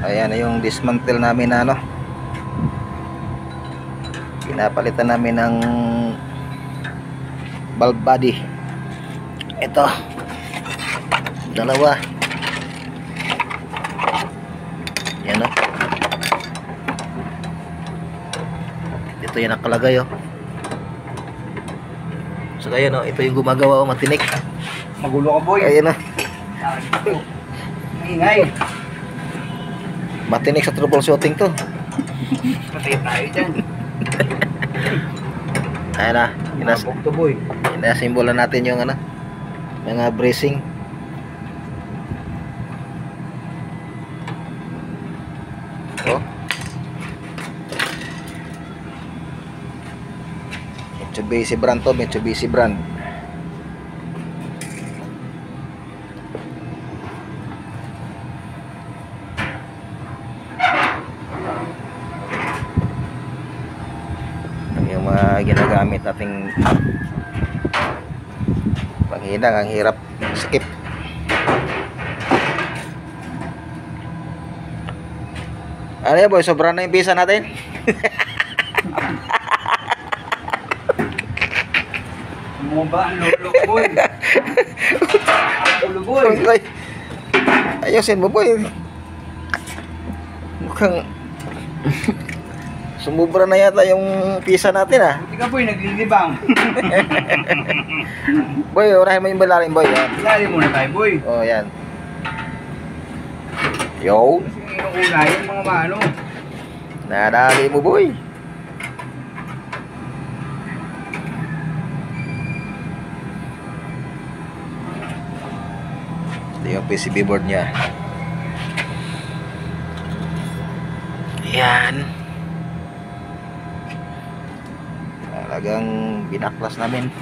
Ayan yung dismantle namin na ano, pinapalitan namin ng valve body. Ito, dalawa. Yan o. Ito yung nakalagay o. So ayan o, ito yung gumagawa o, matinik. Magulo ka, boy. Ayan o, Ingay. matinik sa troubleshooting to. Patay tayo dyan. Ayan na, Mabog to, boy. inasimbolan natin yung ano, mga bracing. Oh. Mitsubishi brand to, Mitsubishi brand. Yung mga ginagamit nating panghinang, ang hirap skip. Ano yan, boy? Sobrang na yung pisa natin? Mo ba ang lolo ko, boy? Lolo, boy. Ay, ayusin mo, boy. Mukhang sumubra na yata yung pisa natin, ah. Buti ka, boy, naglilibang. Boy, unahin mo yung balalim, boy. Yan. Lali muna tayo, boy. Oh, yan. Yo. Kasi yung una, yung mga mano. Nadali mo, boy. Ito yung PCB board niya. Yan. Talagang binaklas namin.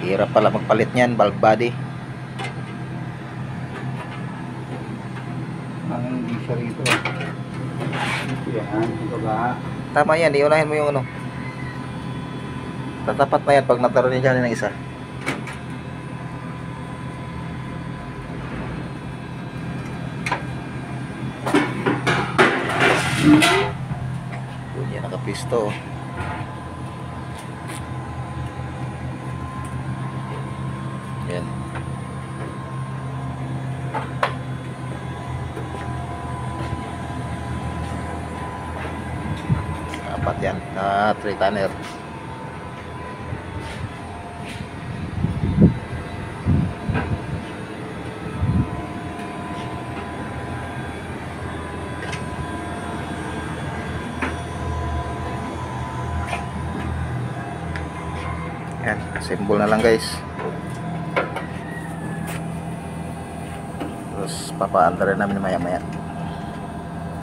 Hirap pala magpalit niyan, valve body. Ang hindi siya rito. Yan, ito ba? Tama yan, iunahin mo yung ano. Tatapat na yan pag nataro niya dyan ng isa. Doon yan nakapisto. Yan. Apat yan na 3 tonner. Yan, assemble na lang, guys. Terus papaanda rin namin maya-maya.